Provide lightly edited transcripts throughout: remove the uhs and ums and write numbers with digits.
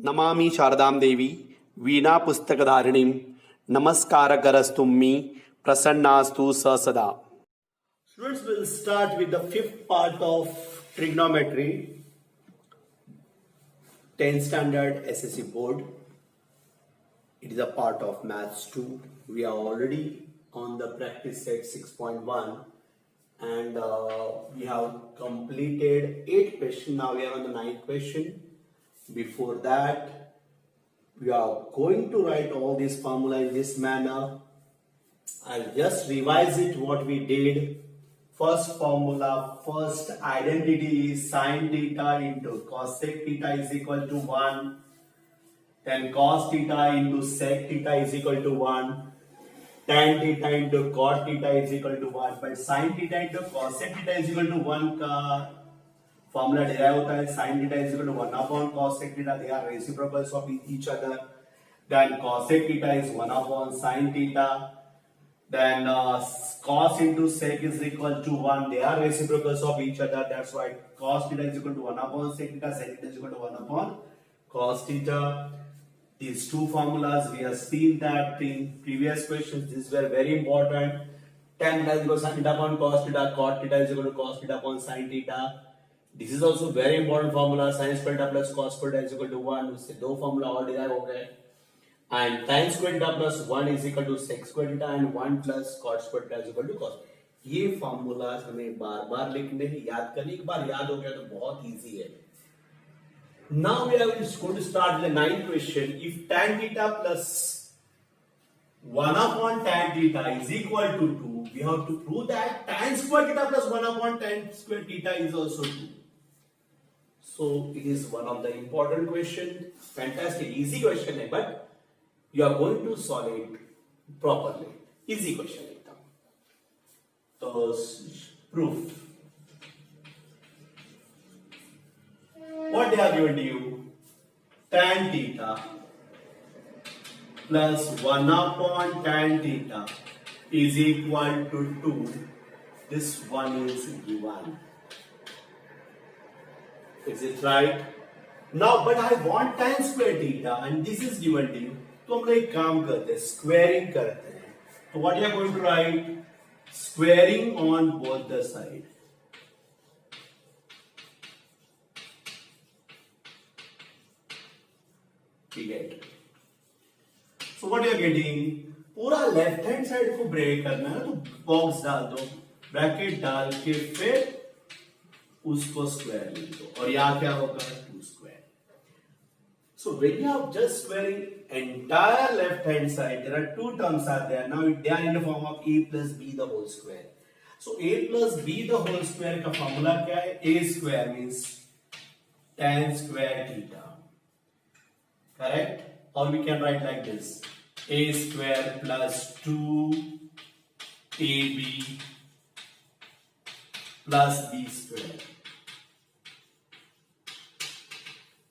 नमामि शारदां देवी वीणा पुस्तकधारिणीं नमस्कारकरस्तुम्मि प्रसन्नास्तु स सदा. Students will start with the fifth part of trigonometry, 10th standard SSC board. It is a part of maths 2. We are already on the practice set 6.1 and we have completed 8 questions. Now we are on the 9th question. Before that, we are going to write all this formula in this manner. I'll just revise it what we did. First formula, first identity is sin theta into cosec theta is equal to 1. Then cos theta into sec theta is equal to 1. Tan theta into cot theta is equal to 1. But sin theta into cosec theta is equal to 1 का formula derive होता है. Sin theta is equal to 1 upon cosec theta. They are reciprocals of each other. Then cosec theta is 1 upon sin theta. Then cos into sec is equal to 1. They are reciprocals of each other. That's why cos theta is equal to 1 upon sec theta. Sec theta is equal to 1 upon cos theta. These two formulas, we have seen that in previous questions. These were very important. Tan theta is equal to sin theta upon cos theta. Cot theta is equal to cos theta upon sin theta. This is also very important formula. Sin square theta plus cos square theta is equal to 1. उससे दो formula और derive हो गए. And tan square theta plus 1 is equal to sec square theta and 1 plus cot square theta is equal to cos. ये formulas हमें बार-बार लिखने हैं, याद करने. एक बार याद हो गया तो बहुत easy है. Now we are going to start the 9th question. If tan theta plus 1 upon tan theta is equal to 2, we have to prove that tan square theta plus 1 upon tan square theta is also 2. So it is one of the important question. Fantastic, easy question है, but you are going to solve it properly. Easy question एकदम. तो proof. What they are given to you? Tan theta plus 1 upon tan theta is equal to 2. This one is given. Is it right? Now, but I want tan square theta and this is given to you. तो हम लोग एक काम करते हैं, squaring करते हैं. So what you are going to write? Squaring on both the side. We get. So what you are getting? पूरा लेफ्ट हैंड साइड को ब्रेक करना है तो बॉक्स डाल दो, ब्रैकेट डाल के फिर उसको स्क्वायर लिख दो और यहाँ क्या होगा 2 square. So when you are just squaring entire left hand side, there are two terms are there. Now they are in the form of a plus b the whole square. So a plus b the whole square का formula क्या है? A square means tan square theta. Correct? Or we can write like this: a square plus 2ab plus b square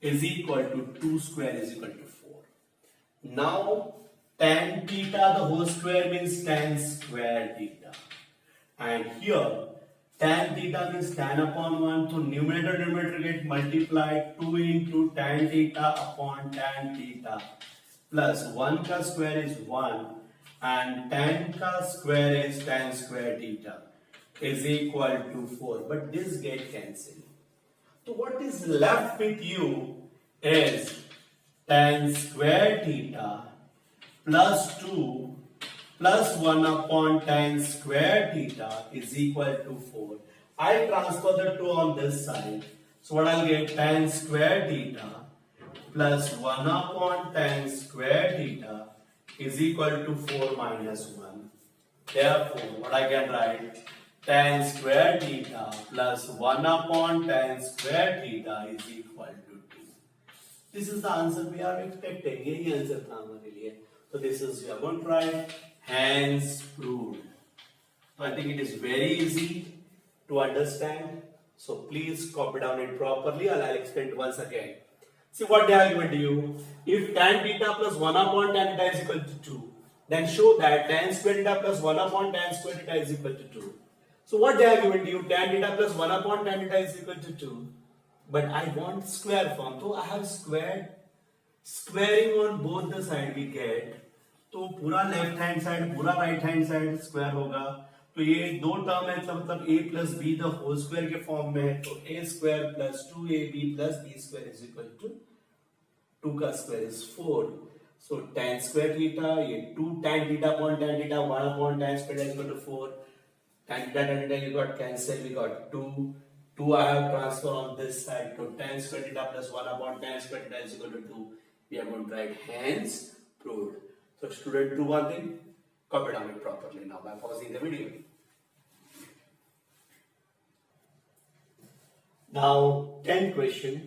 is equal to 2 square is equal to 4. Now tan theta the whole square means tan square theta, and here tan theta means tan upon 1, so numerator denominator get multiplied. 2 into tan theta upon tan theta plus 1 ka square is 1 and tan ka square is tan square theta is equal to 4, but this get cancelled. So what is left with you is tan square theta plus 2 plus 1 upon tan square theta is equal to 4. I transfer the 2 on this side. So what I'll get? Tan square theta plus 1 upon tan square theta is equal to 4 minus 1. Therefore, what I can write? Tan square theta plus 1 upon tan square theta is equal to 2. This is the answer we are expecting. यही answer था हमारे लिए. So this is we are going to write. Hence proved. I think it is very easy to understand. So please copy down it properly and I'll explain it once again. See what they are given to you. If tan theta plus 1 upon tan theta is equal to 2, then show that tan square theta plus 1 upon tan square theta is equal to 2. So what they are given to you? Tan theta plus 1 upon tan theta is equal to 2. But I want square form. So I have squared squaring on both the side we get, तो पूरा left hand side पूरा right hand side square होगा। तो ये दो term है, मतलब a plus b the whole square के फॉर्म में है, तो a square plus 2ab plus b square is equal to 2 का square is 4। So tan square theta, ये 2 tan theta upon tan theta 1 upon tan square is equal to 4। tan theta you got cancel, we got 2 I have transfer on this side, so tan square theta plus 1 upon tan square theta is equal to 2. We are going to write hence proved. So student, do one thing, copy down it properly now by pausing the video. Now 10th question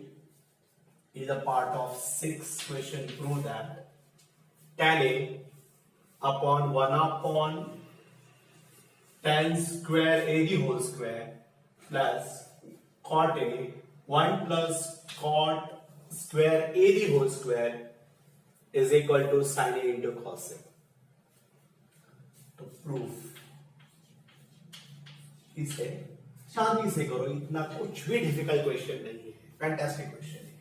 is a part of 6th question. Prove that tan A upon 1 upon tan square a the whole square plus cot A 1 plus cot square a the whole square is equal to sin A into cos A. तो proof इसे शांति से करो, इतना कुछ भी difficult question नहीं है, fantastic question है।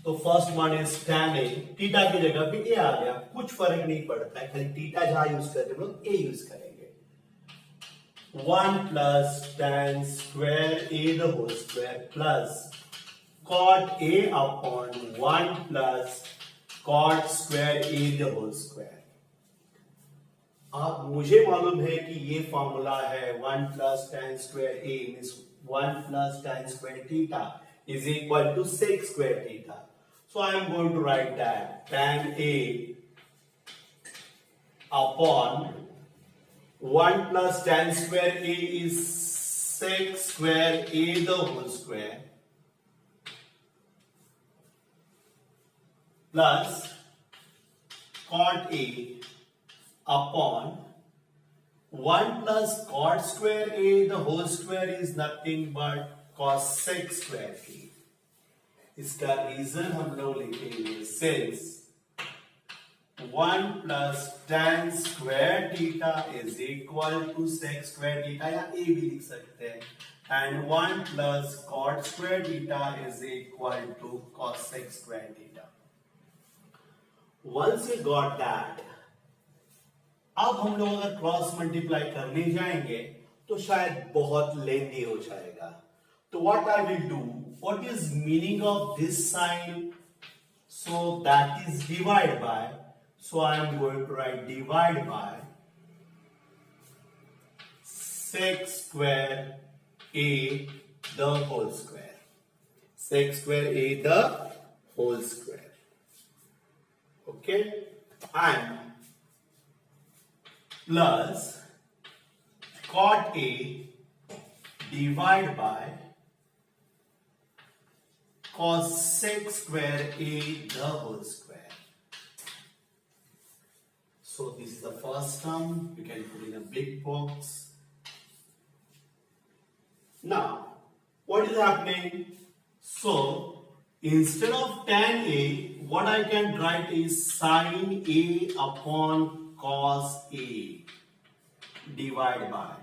तो first one is tan A, theta की जगह पे a आ गया, कुछ फर्क नहीं पड़ता है, खाली थीटा जहां यूज करते हैं लोग a यूज करेंगे। 1 plus tan square a the whole square plus cot A upon 1 plus cot square A the whole square। अब मुझे मालूम है कि ये फॉर्मूला है 1 plus tan square A means 1 plus tan square theta is equal to sec square theta. So I am going to write that tan A upon 1 plus tan square A is sec square A the whole square plus cot A upon 1 plus cot square A the whole square is nothing but cos sec square A। इसका reason हम लोग लिखेंगे since 1 plus tan square theta is equal to sec square theta, या a भी लिख सकते हैं, and 1 plus cot square theta is equal to cos sec square theta. Once you got that, अब हम लोग अगर क्रॉस मल्टीप्लाई करने जाएंगे तो शायद बहुत लेंदी हो जाएगा। तो what I will do, what is meaning of this sign? So that is divide by, so I am going to write divide by sec square A the whole square, sec square A the whole square, okay, and plus cot A divide by cos sec square A the whole square. So this is the first term, you can put in a big box. Now what is happening? So instead of tan A, what I can write is sin A upon cos A divide by,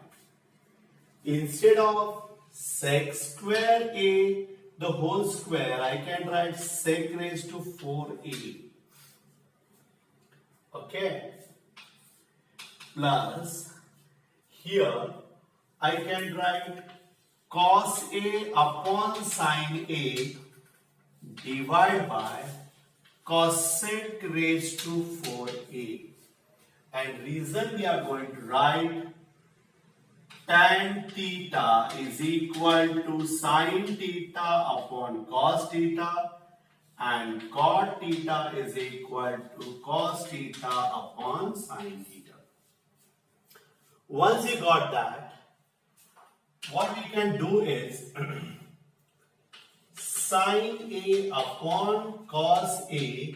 instead of sec square A the whole square, I can write sec raised to 4A, okay, plus here I can write cos A upon sin A divide by cos sec raised to 4A, and reason we are going to write tan theta is equal to sin theta upon cos theta, and cot theta is equal to cos theta upon sin theta. Once you got that, what we can do is sin A upon cos A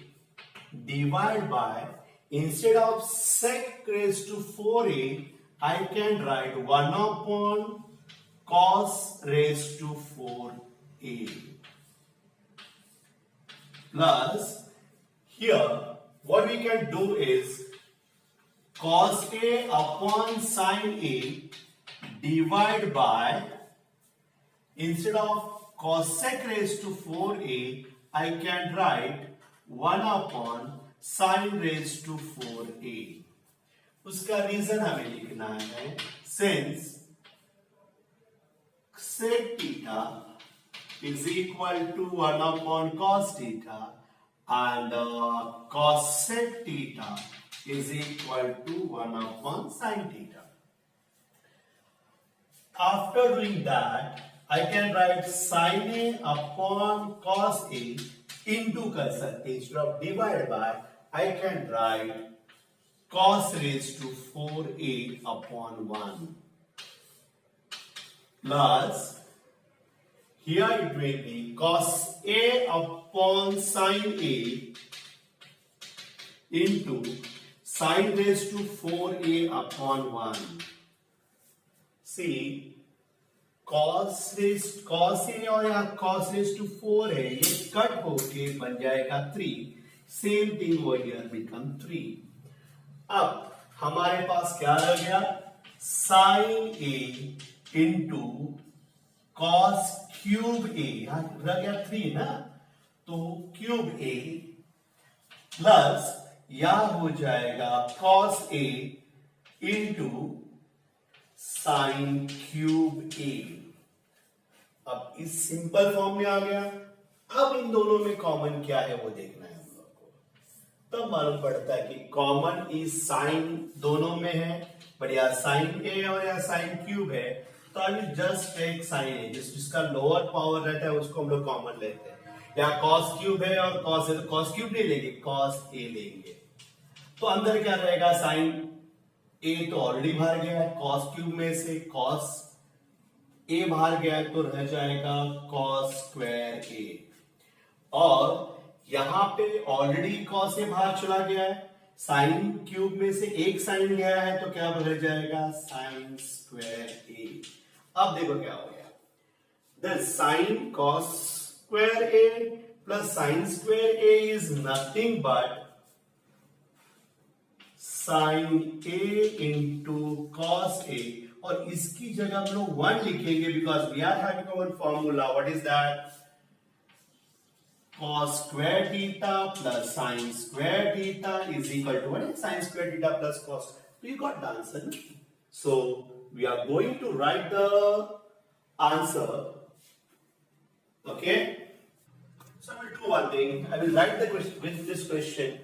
divide by, instead of sec raised to 4A, I can write 1 upon cos raised to 4A, plus here what we can do is cos A upon sin A divide by, instead of cos sec raised to 4A, I can write 1 upon sin raised to 4a. उसका reason हमें लिखना है, since sec theta is equal to 1 upon cos theta and cos sec theta is equal to 1 upon sin theta. After doing that, I can write sin a upon cos a into कर सकते, instead of divide by, I can write cos raised to 4a upon 1 plus here it will be cos a upon sin a into sin raised to 4a upon 1. See, cos a और यहाँ cos raised to 4 है, ये cut होके बन जाएगा 3. Same thing over here become 3. अब हमारे पास क्या रह गया, sin a into cos cube a, यहां रह गया 3 ना, तो क्यूब a प्लस या हो जाएगा cos a into sin cube a. अब इस सिंपल फॉर्म में आ गया. अब इन दोनों में कॉमन क्या है वो देखना है हम लोग को. तब मालूम पड़ता है कि कॉमन इज साइन दोनों में है, बट यहाँ साइन ए और यहाँ साइन क्यूब है, तो अभी जस्ट टेक साइन ए, जिसका लोअर पावर रहता है उसको हम लोग कॉमन लेते हैं. यहाँ कॉस क्यूब है और कॉस है, तो कॉस क्यूब नहीं लेंगे, कॉस ए लेंगे. तो अंदर क्या रहेगा, साइन ए तो ऑलरेडी बाहर गया है, कॉस क्यूब में से कॉस ए बाहर गया है, तो रह जाएगा कॉस स्क्वायर ए. और यहां पे ऑलरेडी कॉस ए बाहर चला गया है, साइन क्यूब में से एक साइन गया है, तो क्या रह जाएगा साइन स्क्वायर ए. अब देखो क्या हो गया, the sine cos square a plus sine square a is nothing but sine a into cos a. और इसकी जगह हम लोग 1 लिखेंगे because we are having one formula. What is that, cos square theta plus sin square theta is equal to what is sin square theta plus cos. So you got the answer. So we are going to write the answer. Okay. So I will do one thing. I will write the question with this question.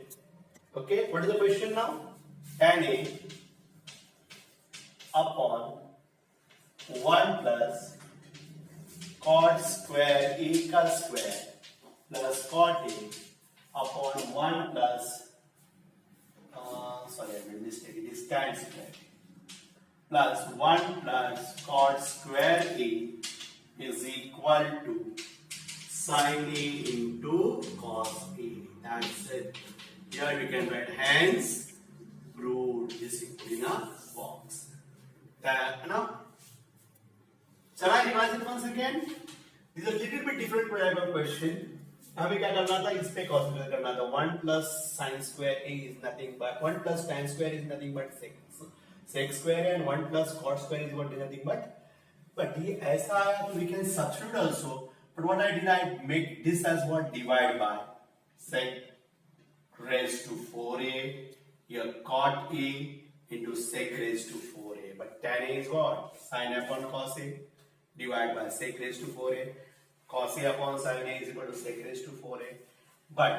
Okay. What is the question now? Tan A upon 1 plus cot square A का square plus cot A upon 1 plus sorry I made mistake, it is tan square plus 1 plus cot square A is equal to sin A into cos A. That's it. Here we can write hence proved this in a box. Now shall I revise it once again? This is a little bit different type of question. हमें क्या करना था, इस पे consider करना था. 1 plus sin square a is nothing but 1 plus tan square is nothing but sec square and 1 plus cot square is what is nothing but ये ऐसा आया तो we can substitute also. But what I did, I make this as what, divide by sec raised to 4a, here cot a into sec raised to 4a. But tan a is what, sin upon cos a, divide by sec raised to 4a. Cos a upon sin a is equal to sec raised to 4a. But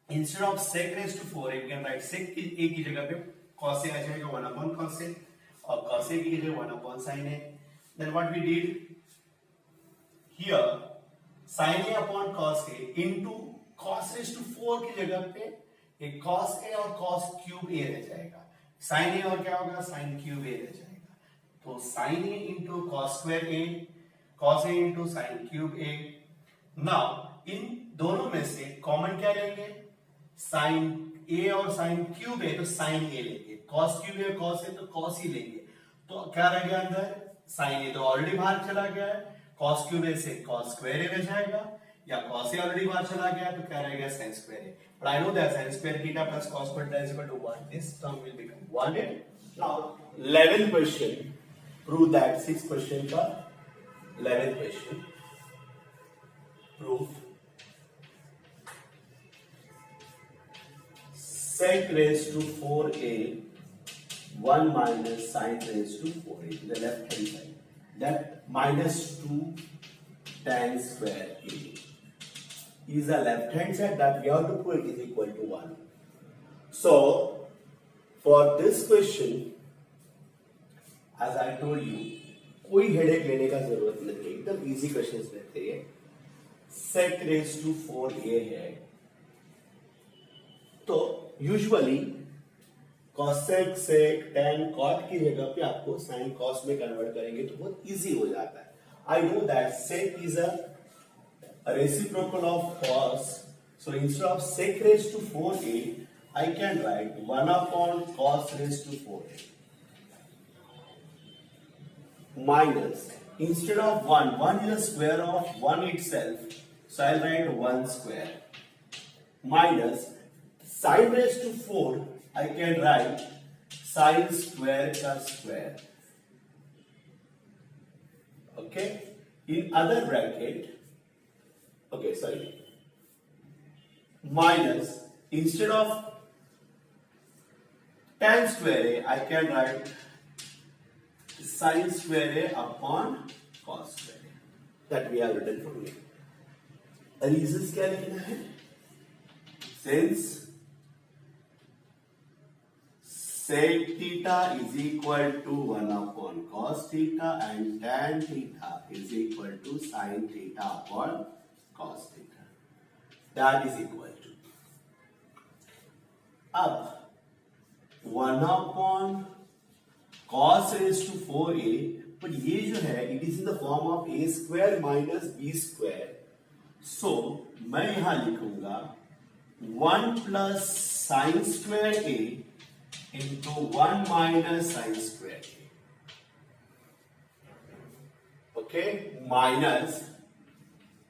instead of sec raised to 4a, we can write sec a की जगह पे cos a आ जाएगा 1 upon cos a, और cos a की जगह 1 upon sin a. Then what we did here, sin a upon cos a into cos raised to 4 की जगह पे एक cos a और cos cube a रह जाएगा. sin a और क्या होगा, sin cube a रह जाएगा. तो sin a into cos square a, cos a into sin cube a. Now इन दोनों में से कॉमन क्या लेंगे, sin a और sin cube a, तो sin a लेंगे. cos cube a cos a, तो cos ही लेंगे. तो क्या रह गया अंदर, sin a तो ऑलरेडी बाहर चला गया है, cos cube a से cos square a रह जाएगा, या cos a ऑलरेडी बाहर चला गया तो क्या रहेगा sin square a. But I know that sin square theta plus cos square theta is equal to 1. This term will become 1. Now 11th question, prove that 6th question का 11th question, proof sec raised to 4a 1 minus sin raised to 4a to the left hand side. That minus 2 tan square a is the left hand side that we have to put is equal to 1. So for this question, as I told you, कोई headache लेने का जरूरत नहीं है, एकदम easy questions लेते हैं। sec raised to 4a है, तो usually cosec sec tan cot की जगह पे आपको sin cos में कन्वर्ट करेंगे तो बहुत इजी हो जाता है। I know that sec is a reciprocal of cos, so instead of sec raised to 4a I can write 1 upon cos raised to 4a minus, instead of 1 is the square of 1 itself, so I'll write 1 square minus sin raised to 4 I can write sin square ka square. Okay, in other bracket, okay, sorry, minus, instead of tan square a I can write sin square a upon cos square a, that we have written from here. Reasons क्या लिखना है? Since sec theta is equal to 1 upon cos theta and tan theta is equal to sin theta upon cos theta, that is equal to, अब 1 upon cos raised to 4a, but ये जो है it is in the form of a square minus b square, so मैं यहां लिखूंगा 1 plus sin square a into 1 minus sin square a, okay, minus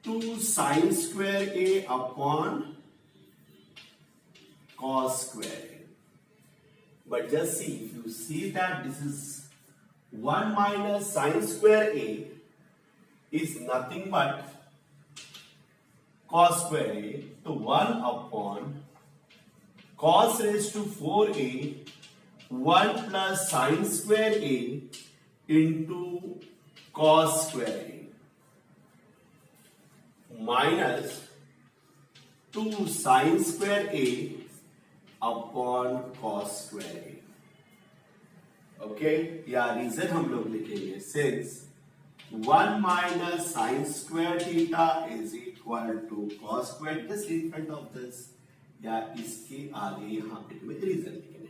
2 sin square a upon cos square a. But just see, if you see that this is 1 minus sin square a is nothing but cos square a, so 1 upon cos raised to 4a 1 plus sin square a into cos square a minus 2 sin square a upon cos square a. Okay, या reason हम लोग लिखेंगे, since 1 minus sin square theta is equal to cos square, just in front of this या इसके आगे यहाँ पे तुम्हें रीजन लिखना है।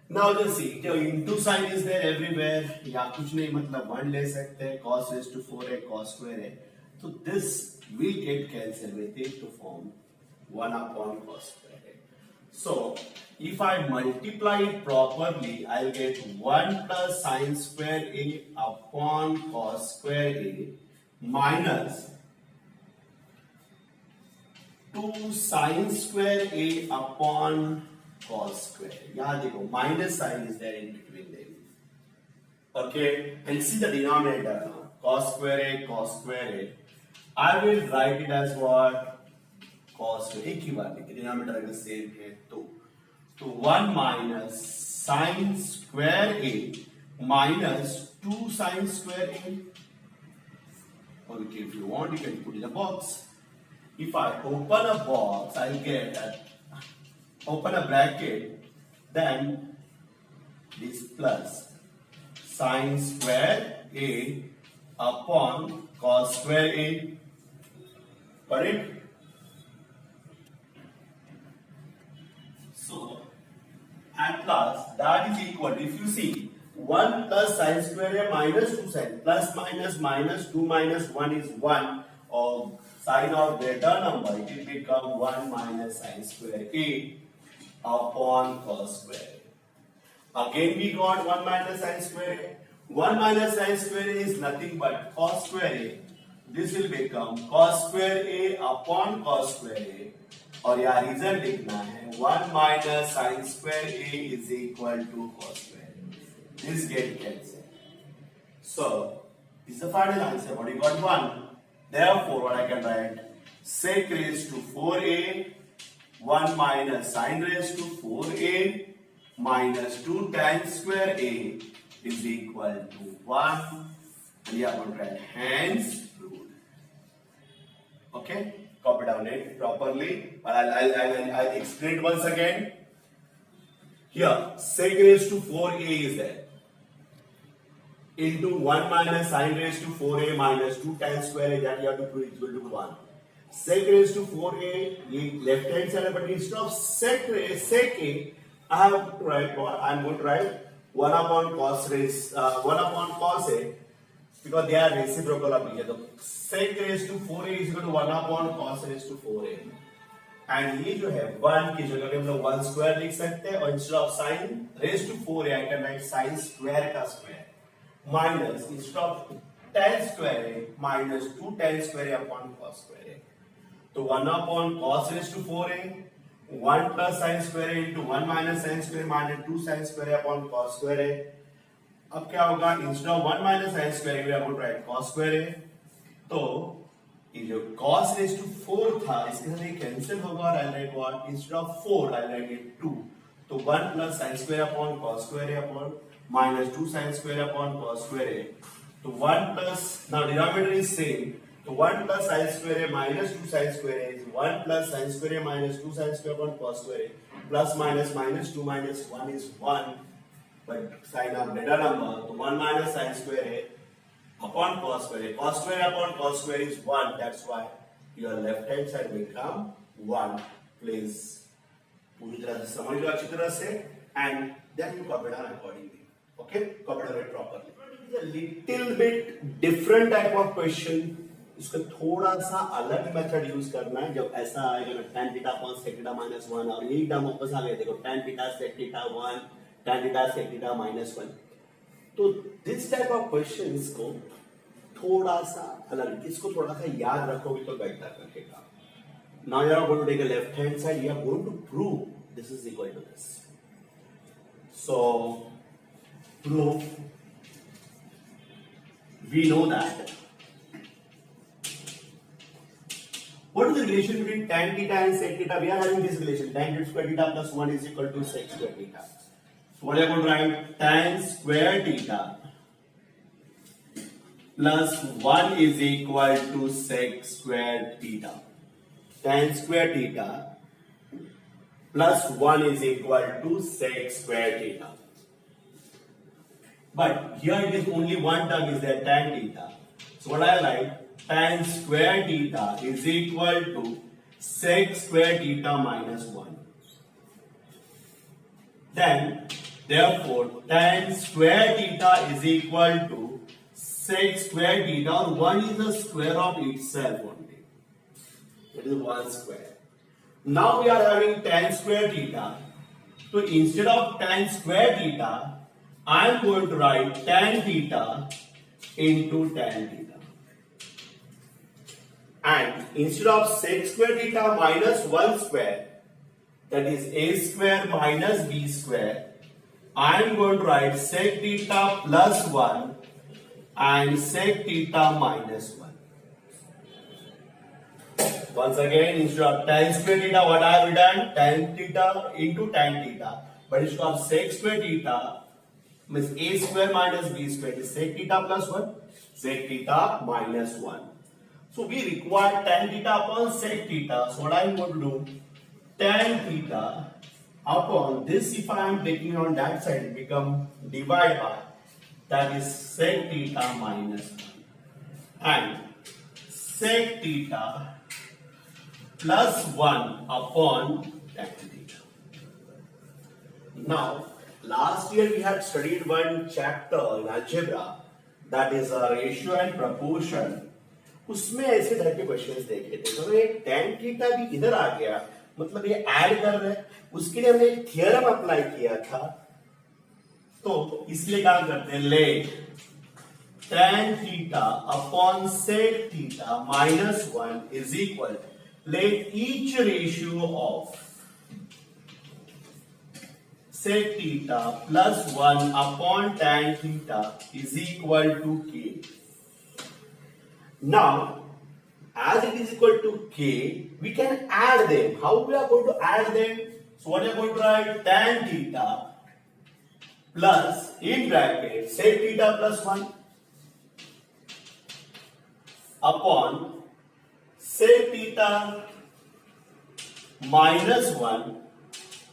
Now just see, जो into sign is there everywhere, या कुछ नहीं मतलब 1 ले सकते हैं, cos raised to 4 है, cos square है, तो this will get cancelled with it to form 1 upon cos square है। So if I multiply it properly, I'll get 1 plus sin square a upon cos square a minus 2 sin square a upon cos square. यहाँ देखो minus sign is there in between them. Okay, and see the denominator now. Cos square a, cos square a. I will write it as what? Cos square. एक ही बात है, denominator अगर same है तो 1 minus sin square a minus 2 sin square a. Okay, if you want, you can put in a box. If I open a box, I'll get open a bracket, then this plus sin square a upon cos square a. Correct? So at last that is equal to, if you see 1 plus sin square a minus 2 sin, plus minus minus 2 minus 1 is 1, or sign of greater number, it will become 1 minus sin square a upon cos square a. Again we got 1 minus sin square a. 1 minus sin square a is nothing but cos square a. This will become cos square a upon cos square a. और यहाँ reason लिखना है 1 minus sin square a is equal to cos square a. This get cancelled. So this is the final answer. What you got? 1. Therefore, what I can write? Sec raised to 4a 1 minus sine raised to 4a minus 2 tan square a is equal to 1. And you have to write hence rule. Okay, copy down it properly. But I'll explain it once again. Here, sec raised to 4a is there. Into 1 minus sine raised to 4a minus 2 tan square a, that you have to put equal to 1. Sec raised to 4a, left hand side, but instead of sec a, I have to write what? I am going to write 1 upon cos a, because they are reciprocal of each other. Sec raised to 4a is equal to 1 upon cos raised to 4a. And ये जो है 1 की जगह पे हम लोग 1 square लिख सकते हैं, और instead of sine raise to 4a I can write sine square का square minus instead of tan square a minus 2 tan square a upon cos square a. तो 1 upon cos raised to 4a, 1 plus sin square a into 1 minus sin square minus 2 sin square a upon cos square a. अब क्या होगा, इंस्टेड ऑफ 1 minus sin square a we are going to write cos square a. तो ये जो cos raised to 4 था, इसके साथ ये कैंसिल होगा और I write what, instead of 4 I write it 2. तो 1 plus sin square upon cos square a upon minus 2 sin square upon cos square a. तो 1 plus, now denominator is same, तो 1 plus sin square a minus 2 sin square a is 1 plus sin square a minus 2 sin square upon cos square a, plus minus minus 2 minus 1 is 1, but sign of greater number, तो 1 minus sin square a upon cos square a, cos square upon cos square is 1, that's why your left hand side become 1. Please पूरी तरह से समझ लो अच्छी तरह से, and then you copy down accordingly. Okay, copy down it properly. A little bit different type of question. इसका थोड़ा सा अलग मेथड यूज करना है. जब ऐसा आएगा ना tan theta upon sec theta minus 1, और यही टर्म वापस आ गया, देखो tan theta sec theta 1, tan theta sec theta minus 1. तो दिस टाइप ऑफ क्वेश्चंस को थोड़ा सा अलग, इसको थोड़ा सा याद रखोगे तो बेहतर लगेगा. Now you are going to take a left hand side, you are going to prove this is equal to this. So proof, we know that what is the relation between tan theta and sec theta? We are having this relation, tan square theta plus 1 is equal to sec square theta. So what are you going to write? Tan square theta plus 1 is equal to sec square theta. Tan square theta plus 1 is equal to sec square theta. But here it is only one term is there, tan theta. So what I write? Tan square theta is equal to sec square theta minus 1. Then, therefore, tan square theta is equal to sec square theta, or 1 is the square of itself only. It is 1 square. Now we are having tan square theta. So instead of tan square theta, I am going to write tan theta into tan theta. And instead of sec square theta minus 1 square, that is a square minus b square, I am going to write sec theta plus 1 and sec theta minus 1. Once again, instead of tan square theta, what I have done? Tan theta into tan theta. But instead of sec square theta, means a square minus b square is sec theta plus 1, sec theta minus 1. So we require tan theta upon sec theta. So what I am going to do? Tan theta upon this, if I am taking on that side, it become divide by, that is sec theta minus 1. And sec theta plus 1 upon tan theta. Now, last year we had studied one chapter in algebra, that is a ratio and proportion. उसमें ऐसे तरह के questions देखे थे. तो ये tan theta भी इधर आ गया, मतलब ये ऐड कर रहे हैं, उसके लिए हमने एक थ्योरम अप्लाई किया था. तो इसलिए काम करते हैं, let tan theta upon sec theta minus 1 is equal, let each ratio of sec theta plus 1 upon tan theta is equal to k. Now, as it is equal to k, we can add them. How we are going to add them? So what you are going to write? Tan theta plus, in bracket, sec theta plus 1 upon sec theta minus 1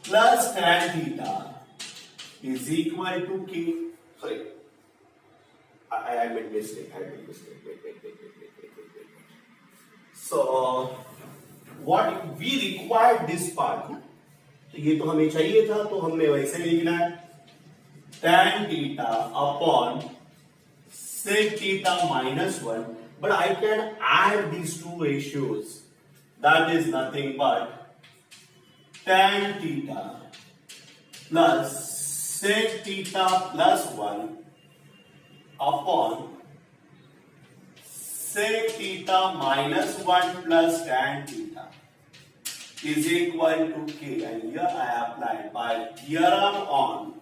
plus tan theta is equal to k. Sorry, I made mistake. Wait. So what we required this part. तो ये तो हमें चाहिए था, तो हमने वैसे लिखना है tan theta upon sec theta minus 1, but I can add these two ratios. That is nothing but tan theta plus sec theta plus 1 upon sec theta minus 1 plus tan theta is equal to k, and here I applied by theorem on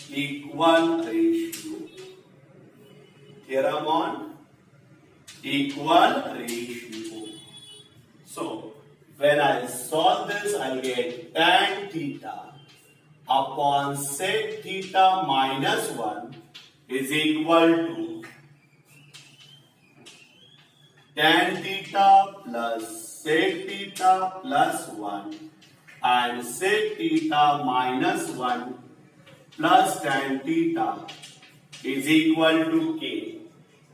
equal ratio. Theorem on equal ratio. So when I solve this, I'll get tan theta upon sec theta minus 1 is equal to tan theta plus sec theta plus 1 and sec theta minus 1 plus tan theta is equal to k.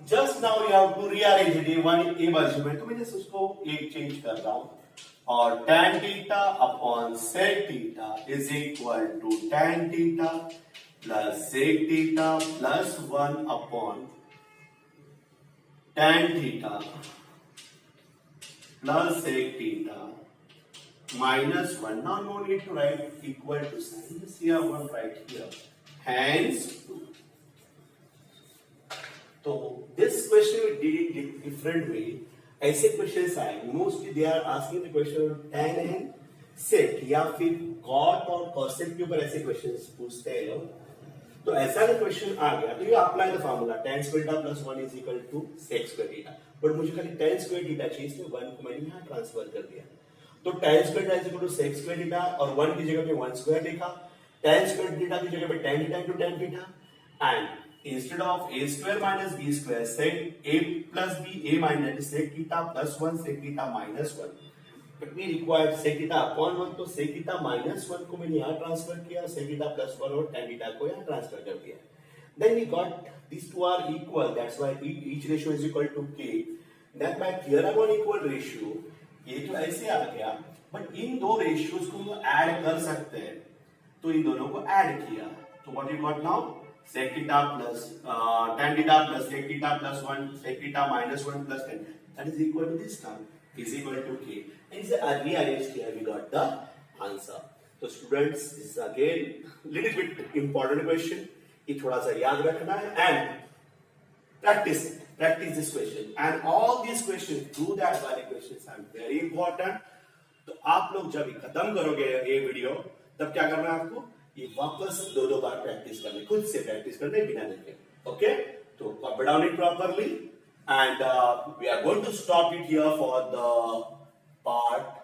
Just now you have to rearrange it. A बाजू में तो मैं just उसको एक change कर रहा हूं, और tan theta upon sec theta is equal to tan theta plus sec theta plus 1 upon tan theta plus sec theta minus 1. Now no need to write equal to sign. Just here one right here. Hence 2. So this question we did it different way. ऐसे questions आए, mostly they are asking the question tan and sec या फिर cot और cosec के ऊपर ऐसे questions पूछते हैं लोग. तो ऐसा का क्वेश्चन आ गया तो you apply the formula tan square theta plus 1 is equal to sec square theta. But मुझे खाली tan square theta चाहिए, इसमें 1 को मैंने यहाँ ट्रांसफर कर दिया. तो tan square theta is equal to sec square theta, और 1 की जगह पे 1 square लिखा. tan square theta की जगह पे tan theta into tan theta, and instead of a square minus b square, sec a plus b, a minus sec theta plus 1 sec theta minus 1. But we required sec theta upon 1, तो sec theta minus 1 को मैंने यहाँ transfer किया, sec theta plus 1 और tan theta को यहाँ transfer कर दिया. Then we got these two are equal, that's why each ratio is equal to k. Then by theorem on equal ratio, ये तो ऐसे आ गया, but इन दो ratios को ऐड कर सकते हैं, तो इन दोनों को ऐड किया, तो what you got now? Sec theta plus tan theta plus sec theta plus 1 sec theta minus 1 plus 10, that is equal to this term is equal to k, and it's rearranged here. We got the answer. So students, this is again little bit important question. ये थोड़ा सा याद रखना है and practice this question, and all these questions, do that वाले questions are very important. तो आप लोग जब खत्म करोगे ये वीडियो, तब क्या करना है आपको? ये वापस दो बार प्रैक्टिस करनी, खुद से प्रैक्टिस करने बिना देखे. ओके, तो copy down it properly, and we are going to stop it here for the part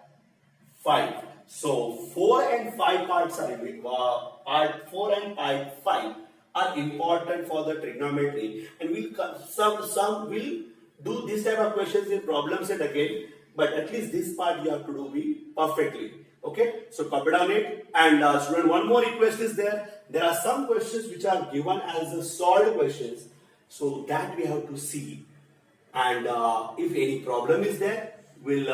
5. So 4 and 5 parts are part 4 and part 5 are important for the trigonometry, and some will do this type of questions in problem set again, but at least this part you have to do be perfectly. Okay, so copy down it, and student, one more request is there. There are some questions which are given as solved questions, so that we have to see, and if any problem is there, we'll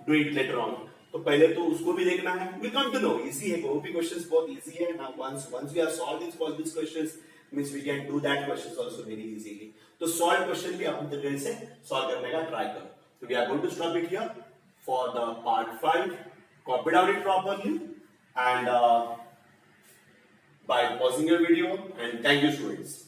do it later on. तो पहले तो उसको भी देखना है. We come to know easy है, OP questions बहुत easy है. Now once we have solved these questions, means we can do that questions also very easily. तो solved question भी अपनी तरह से solve करने का try करो. So we are going to stop it here for the part 5. Copy down it properly, and by pausing your video, and thank you students.